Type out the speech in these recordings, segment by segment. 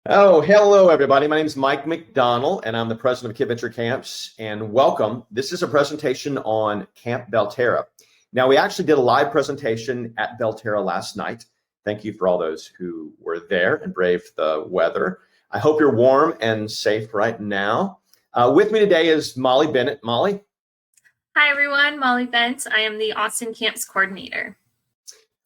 Oh, hello, everybody. My name is Mike McDonald, and I'm the president of Kidventure Camps. And welcome. This is a presentation on Camp Belterra. Now, we actually did a live presentation at Belterra last night. Thank you for all those who were there and braved the weather. I hope you're warm and safe right now. With me today is Mollie Bennett. Mollie? Hi, everyone. Mollie Bent. I am the Austin Camps coordinator.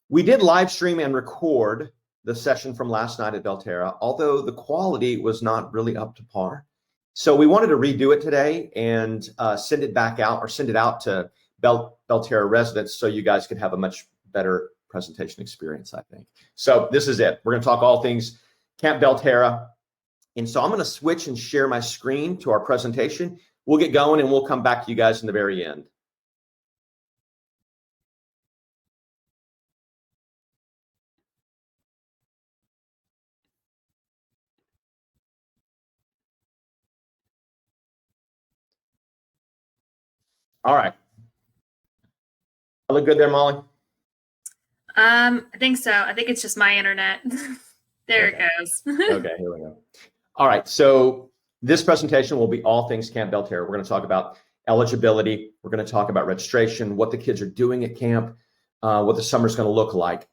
We did live stream and record the session from last night at Belterra, although the quality was not really up to par. So we wanted to redo it today and send it back out, or send it out to Belterra residents so you guys could have a much better presentation experience, I think. So this is it. We're going to talk all things Camp Belterra. And so I'm going to switch and share my screen to our presentation. We'll get going and we'll come back to you guys in the very end. All right. I look good there, Mollie? I think so. I think it's just my internet. There Okay. it goes. Okay, here we go. All right, so this presentation will be all things Camp Belterra. We're going to talk about eligibility. We're going to talk about registration, what the kids are doing at camp, what the summer is going to look like.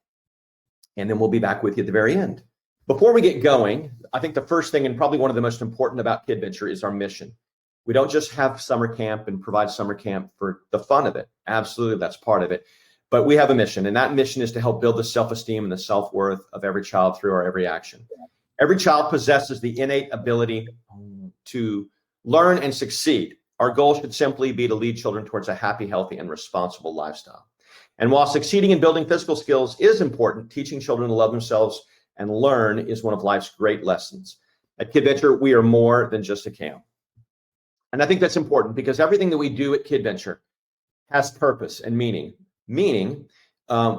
And then we'll be back with you at the very end. Before we get going, I think the first thing, and probably one of the most important about Kidventure, is our mission. We don't just have summer camp and provide summer camp for the fun of it. Absolutely, that's part of it. But we have a mission, and that mission is to help build the self-esteem and the self-worth of every child through our every action. Every child possesses the innate ability to learn and succeed. Our goal should simply be to lead children towards a happy, healthy, and responsible lifestyle. And while succeeding in building physical skills is important, teaching children to love themselves and learn is one of life's great lessons. At Kidventure, we are more than just a camp. And I think that's important because everything that we do at Kidventure has purpose and meaning. Meaning,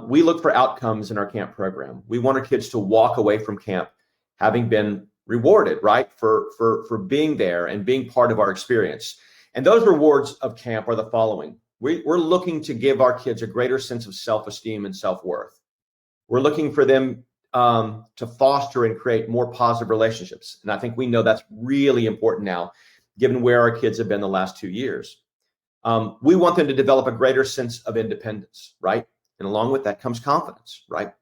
we look for outcomes in our camp program. We want our kids to walk away from camp having been rewarded, right, for being there and being part of our experience. And those rewards of camp are the following. We're looking to give our kids a greater sense of self-esteem and self-worth. We're looking for them to foster and create more positive relationships. And I think we know that's really important now, given where our kids have been the last 2 years. We want them to develop a greater sense of independence, right? And along with that comes confidence, right?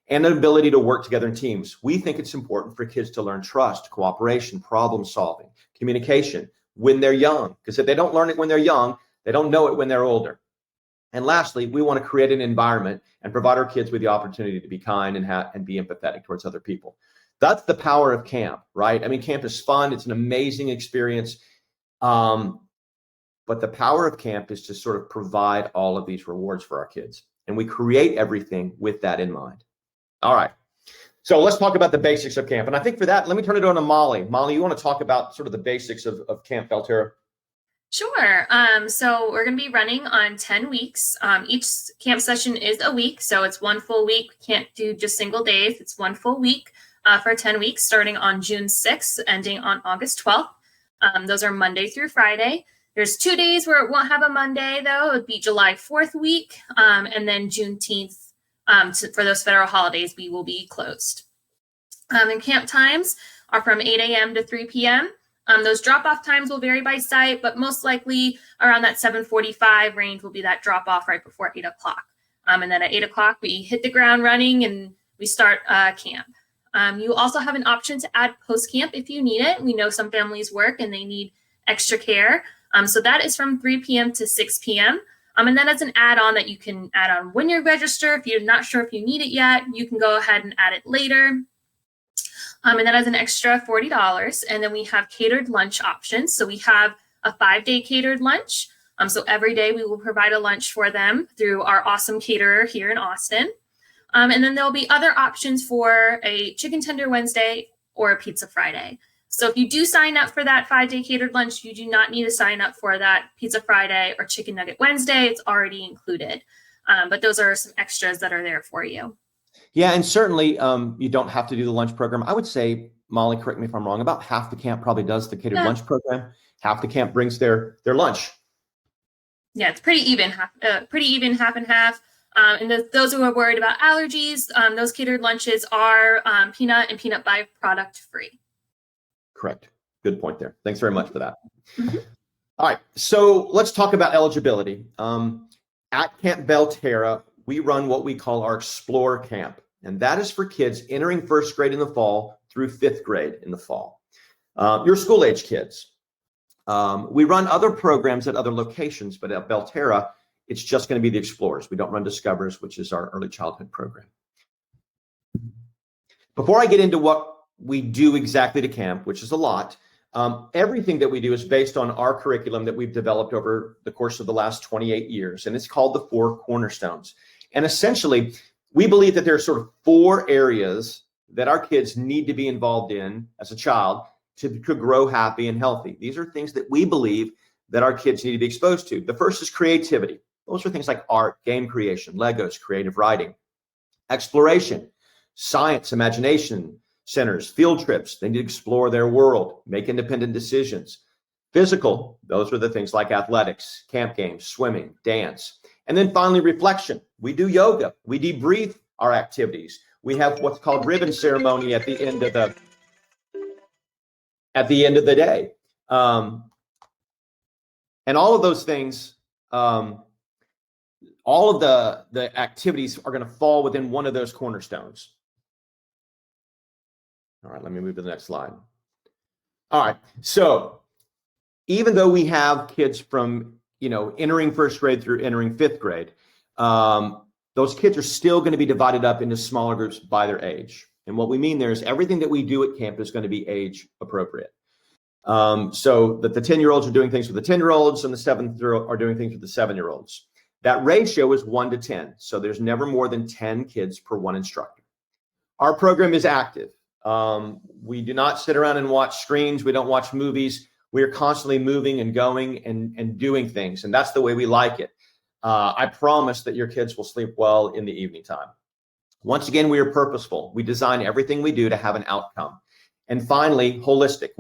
And an ability to work together in teams. We think it's important for kids to learn trust, cooperation, problem solving, communication when they're young. Because if they don't learn it when they're young, they don't know it when they're older. And lastly, we want to create an environment and provide our kids with the opportunity to be kind and be empathetic towards other people. That's the power of camp, right? I mean, camp is fun. It's an amazing experience. But the power of camp is to sort of provide all of these rewards for our kids. And we create everything with that in mind. All right. So let's talk about the basics of camp. And I think for that, let me turn it over to Mollie. Mollie, you want to talk about sort of the basics of Camp Belterra? Sure. So we're going to be running on 10 weeks. Each camp session is a week. So it's one full week. We can't do just single days. It's one full week for 10 weeks, starting on June 6th, ending on August 12th. Those are Monday through Friday. There's 2 days where it won't have a Monday, though. It would be July 4th week, and then Juneteenth. For those federal holidays, we will be closed. And camp times are from 8 a.m. to 3 p.m. Those drop-off times will vary by site, but most likely around that 7:45 range will be that drop-off right before 8 o'clock. And then at 8 o'clock, we hit the ground running and we start camp. You also have an option to add post-camp if you need it. We know some families work and they need extra care. So that is from 3 p.m. to 6 p.m. And then as an add-on that you can add on when you register. If you're not sure if you need it yet, you can go ahead and add it later. And then as an extra $40. And then we have catered lunch options. So we have a 5-day catered lunch. So every day we will provide a lunch for them through our awesome caterer here in Austin. And then there'll be other options for a chicken tender Wednesday or a pizza Friday. So if you do sign up for that 5-day catered lunch, you do not need to sign up for that pizza Friday or chicken nugget Wednesday. It's already included. But those are some extras that are there for you. Yeah, and certainly you don't have to do the lunch program. I would say, Mollie, correct me if I'm wrong, about half the camp probably does the catered lunch program. Half the camp brings their lunch. Yeah, it's pretty even, half and half. And those who are worried about allergies, those catered lunches are peanut and peanut byproduct free. Correct. Good point there. Thanks very much for that. Mhm. All right, so let's talk about eligibility. At Camp Belterra, we run what we call our Explore Camp, and that is for kids entering first grade in the fall through fifth grade in the fall. Your school-age kids. We run other programs at other locations, but at Belterra, it's just going to be the Explorers. We don't run Discoverers, which is our early childhood program. Before I get into what we do exactly to camp, which is a lot, everything that we do is based on our curriculum that we've developed over the course of the last 28 years, and it's called the 4 Cornerstones. And essentially, we believe that there are sort of 4 areas that our kids need to be involved in as a child to grow happy and healthy. These are things that we believe that our kids need to be exposed to. The first is creativity. Those are things like art, game creation, Legos, creative writing, exploration, science, imagination centers, field trips. They need to explore their world, make independent decisions. Physical, those are the things like athletics, camp games, swimming, dance. And then finally, reflection. We do yoga. We debrief our activities. We have what's called ribbon ceremony at the end of the day. And all of those things, all of the activities are going to fall within one of those cornerstones. All right, let me move to the next slide. All right, so even though we have kids from, entering first grade through entering fifth grade, those kids are still going to be divided up into smaller groups by their age. And what we mean there is everything that we do at camp is going to be age appropriate. So that the 10-year-olds are doing things with the 10-year-olds and the 7-year-olds are doing things with the 7-year-olds. That ratio is 1 to 10. So there's never more than 10 kids per 1 instructor. Our program is active. We do not sit around and watch screens. We don't watch movies. We are constantly moving and going and doing things. And that's the way we like it. I promise that your kids will sleep well in the evening time. Once again, we are purposeful. We design everything we do to have an outcome. And finally, holistic.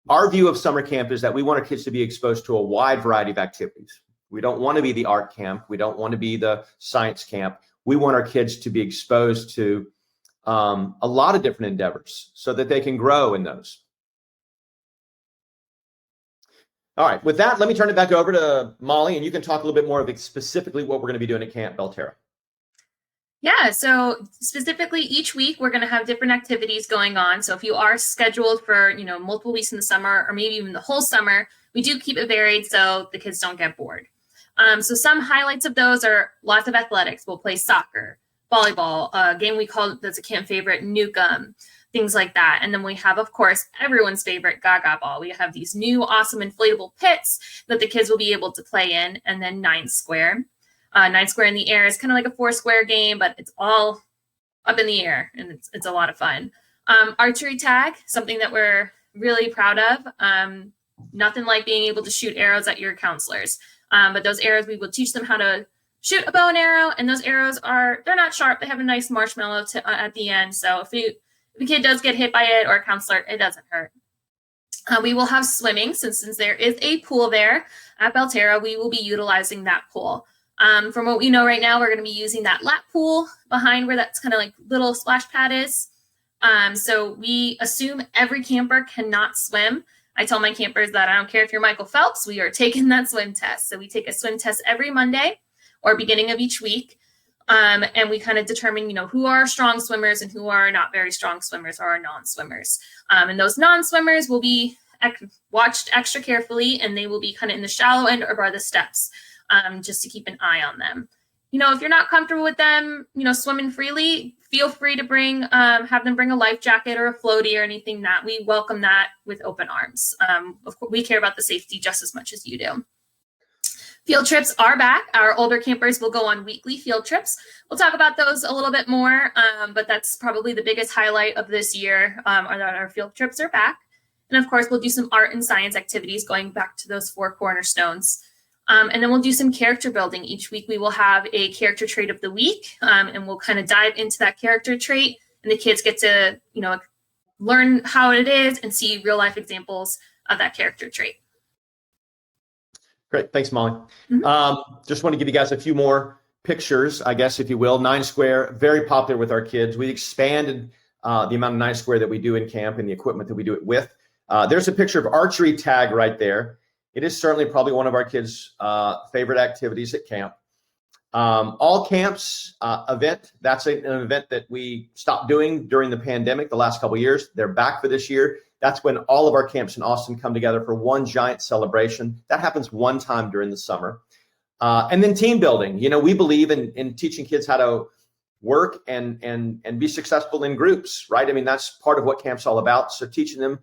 Our view of summer camp is that we want our kids to be exposed to a wide variety of activities. We don't want to be the art camp. We don't want to be the science camp. We want our kids to be exposed to a lot of different endeavors so that they can grow in those. All right, with that, let me turn it back over to Mollie, and you can talk a little bit more of specifically what we're going to be doing at Camp Belterra. Yeah, so specifically each week we're going to have different activities going on. So if you are scheduled for, multiple weeks in the summer or maybe even the whole summer, we do keep it varied so the kids don't get bored. So some highlights of those are lots of athletics. We'll play soccer, volleyball, a game we call that's a camp favorite, Nukem, things like that. And then we have, of course, everyone's favorite Gaga Ball. We have these new awesome inflatable pits that the kids will be able to play in, and then 9 Square. 9 Square in the air is kind of like a 4 Square game, but it's all up in the air, and it's a lot of fun. Archery tag, something that we're really proud of. Nothing like being able to shoot arrows at your counselors. But those arrows, we will teach them how to shoot a bow and arrow, and those arrows they're not sharp. They have a nice marshmallow at the end. So if a kid does get hit by it or a counselor, it doesn't hurt. We will have swimming, since there is a pool there at Belterra, we will be utilizing that pool. From what we know right now, we're going to be using that lap pool behind where that's kind of like little splash pad is. So we assume every camper cannot swim. I tell my campers that I don't care if you're Michael Phelps, we are taking that swim test. So we take a swim test every Monday or beginning of each week. And we kind of determine, who are strong swimmers and who are not very strong swimmers or are non-swimmers. And those non-swimmers will be watched extra carefully, and they will be kind of in the shallow end or by the steps, just to keep an eye on them. If you're not comfortable with them, swimming freely, feel free to have them bring a life jacket or a floaty or anything. That we welcome that with open arms. Of course, we care about the safety just as much as you do. Field trips are back. Our older campers will go on weekly field trips. We'll talk about those a little bit more, but that's probably the biggest highlight of this year, are that our field trips are back. And of course, we'll do some art and science activities going back to those 4 cornerstones. And then we'll do some character building. Each week we will have a character trait of the week, and we'll kind of dive into that character trait, and the kids get to, learn how it is and see real life examples of that character trait. Great. Thanks, Mollie. Mm-hmm. Just want to give you guys a few more pictures, I guess, if you will. 9 Square, very popular with our kids. We expanded the amount of 9 square that we do in camp and the equipment that we do it with. There's a picture of archery tag right there. It is certainly probably one of our kids' favorite activities at camp. All camps event, that's an event that we stopped doing during the pandemic the last couple of years. They're back for this year. That's when all of our camps in Austin come together for one giant celebration. That happens one time during the summer. And then team building. You know, we believe in teaching kids how to work and be successful in groups, right? I mean, that's part of what camp's all about. So teaching them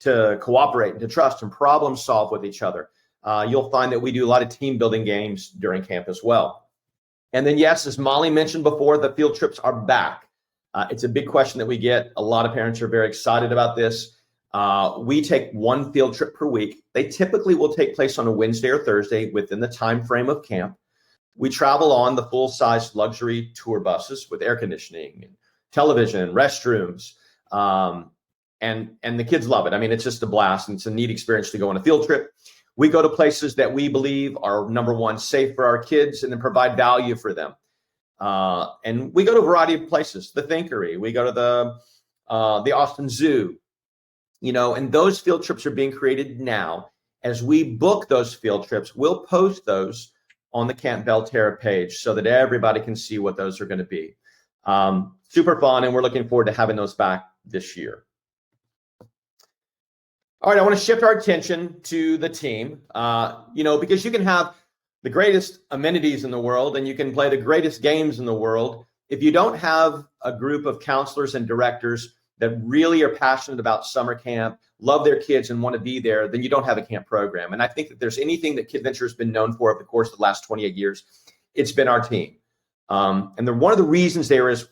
to cooperate and to trust and problem solve with each other. You'll find that we do a lot of team building games during camp as well. And then, yes, as Mollie mentioned before, the field trips are back. It's a big question that we get. A lot of parents are very excited about this. We take one field trip per week. They typically will take place on a Wednesday or Thursday within the time frame of camp. We travel on the full-size luxury tour buses with air conditioning and television, restrooms, and the kids love it. I mean, it's just a blast, and it's a neat experience to go on a field trip. We go to places that we believe are, number one, safe for our kids and then provide value for them. And we go to a variety of places, the Thinkery. We go to the Austin Zoo, you know, and those field trips are being created now. As we book those field trips, we'll post those on the Camp Belterra page so that everybody can see what those are going to be. Super fun, and we're looking forward to having those back this year. All right, I want to shift our attention to the team, you know, because you can have the greatest amenities in the world and you can play the greatest games in the world. If you don't have a group of counselors and directors that really are passionate about summer camp, love their kids and want to be there, then you don't have a camp program. And I think that there's anything that Kidventure has been known for over the course of the last 28 years, it's been our team. And one of the reasons there is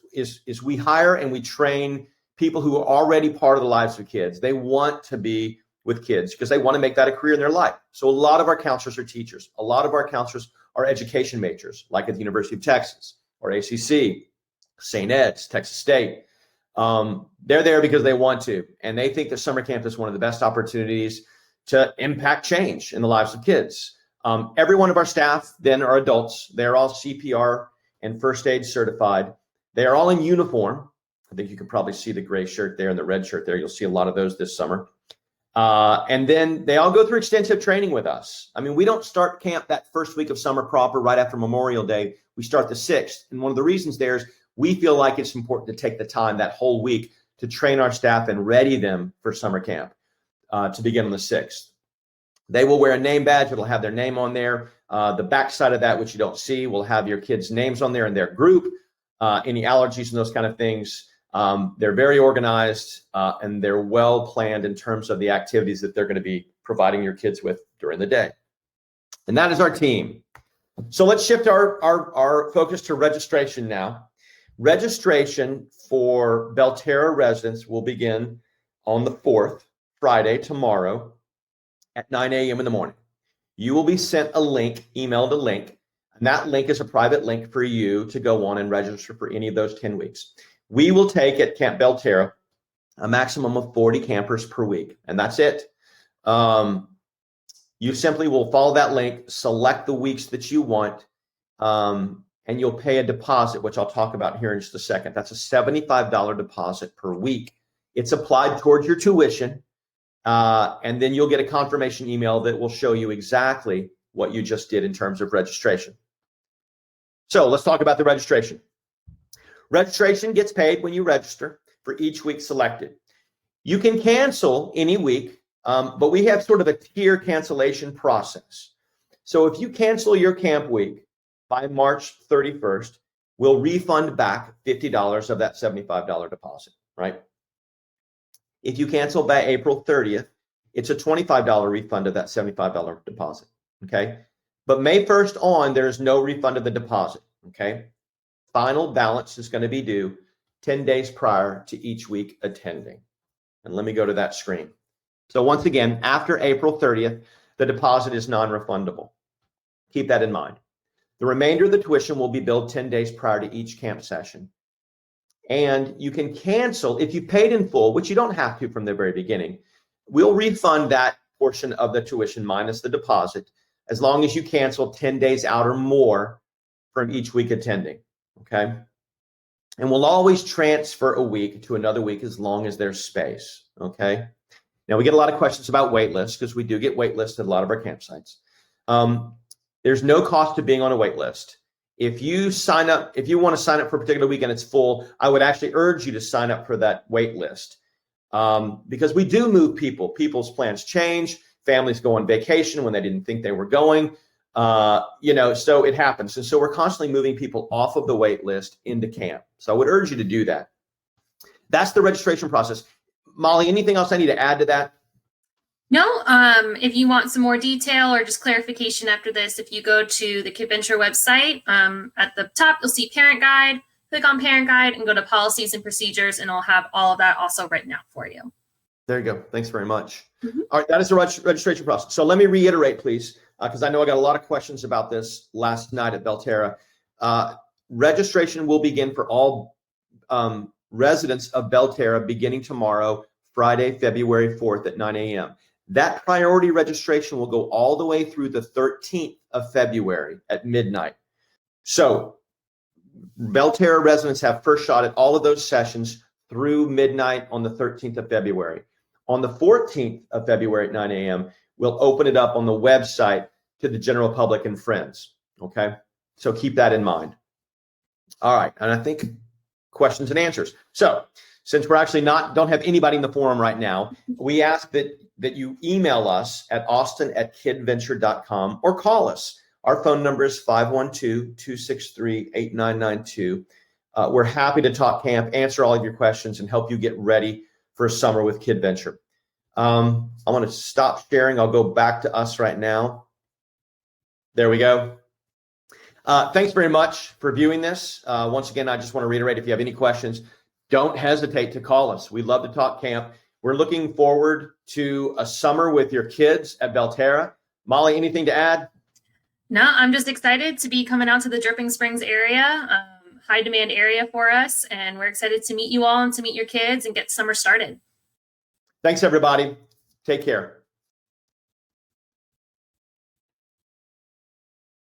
we hire and we train people who are already part of the lives of kids. They want to be with kids because they want to make that a career in their life. So a lot of our counselors are teachers. A lot of our counselors are education majors, like at the University of Texas or ACC, St. Ed's, Texas State. They're there because they want to, and they think that summer camp is one of the best opportunities to impact change in the lives of kids. Every one of our staff then are adults. They're all CPR and first aid certified. They are all in uniform. I think you can probably see the gray shirt there and the red shirt there. You'll see a lot of those this summer. And then they all go through extensive training with us. I mean, we don't start camp that first week of summer proper right after Memorial Day. We start the 6th. And one of the reasons there is we feel like it's important to take the time that whole week to train our staff and ready them for summer camp to begin on the 6th. They will wear a name badge. It'll have their name on there. The back side of that, which you don't see, will have your kids' names on there and their group, any allergies and those kind of things. They're very organized and they're well planned in terms of the activities that they're going to be providing your kids with during the day. And that is our team. So let's shift our focus to registration now. Registration for Belterra residents will begin on the 4th, Friday, tomorrow at 9 a.m. in the morning. You will be sent a link, emailed a link, and that link is a private link for you to go on and register for any of those 10 weeks. We will take at Camp Belterra a maximum of 40 campers per week, and that's it. You simply will follow that link, select the weeks that you want, and you'll pay a deposit, which I'll talk about here in just a second. That's a $75 deposit per week. It's applied towards your tuition, and then you'll get a confirmation email that will show you exactly what you just did in terms of registration. So let's talk about the registration. Registration gets paid when you register for each week selected. You can cancel any week, but we have sort of a tier cancellation process. So if you cancel your camp week by March 31st, we'll refund back $50 of that $75 deposit, right? If you cancel by April 30th, it's a $25 refund of that $75 deposit, okay? But May 1st on, there's no refund of the deposit, okay? Final balance is going to be due 10 days prior to each week attending. And let me go to that screen. So once again, after April 30th, the deposit is non-refundable. Keep that in mind. The remainder of the tuition will be billed 10 days prior to each camp session. And you can cancel if you paid in full, which you don't have to from the very beginning. We'll refund that portion of the tuition minus the deposit as long as you cancel 10 days out or more from each week attending. Okay. And we'll always transfer a week to another week as long as there's space, okay? Now, we get a lot of questions about wait lists because we do get wait lists at a lot of our campsites. There's no cost to being on a wait list. If you want to sign up for a particular week and it's full, I would actually urge you to sign up for that wait list because we do move people. People's plans change. Families go on vacation when they didn't think they were going. So it happens. And so we're constantly moving people off of the wait list into camp. So I would urge you to do that. That's the registration process. Mollie, anything else I need to add to that? No, if you want some more detail or just clarification after this, if you go to the Kidventure website, at the top, you'll see Parent Guide. Click on Parent Guide and go to Policies and Procedures, and it'll have all of that also written out for you. There you go. Thanks very much. All right, that is the registration process. So let me reiterate, please, because I know I got a lot of questions about this last night at Belterra. Registration will begin for all residents of Belterra beginning tomorrow, Friday, February 4th at 9 a.m. That priority registration will go all the way through the 13th of February at midnight. So Belterra residents have first shot at all of those sessions through midnight on the 13th of February. On the 14th of February at 9 a.m., we'll open it up on the website to the general public and friends, okay? So keep that in mind. All right, and I think questions and answers. So since we're actually don't have anybody in the forum right now, we ask that you email us at austin@kidventure.com or call us. Our phone number is 512-263-8992. We're happy to talk camp, answer all of your questions, and help you get ready for summer with Kidventure. I'm going to stop sharing. I'll go back to us right now. There we go. Thanks very much for viewing this. Once again, I just want to reiterate, if you have any questions, don't hesitate to call us. We love to talk camp. We're looking forward to a summer with your kids at Belterra. Mollie, anything to add? No, I'm just excited to be coming out to the Dripping Springs area, high demand area for us. And we're excited to meet you all and to meet your kids and get summer started. Thanks, everybody. Take care.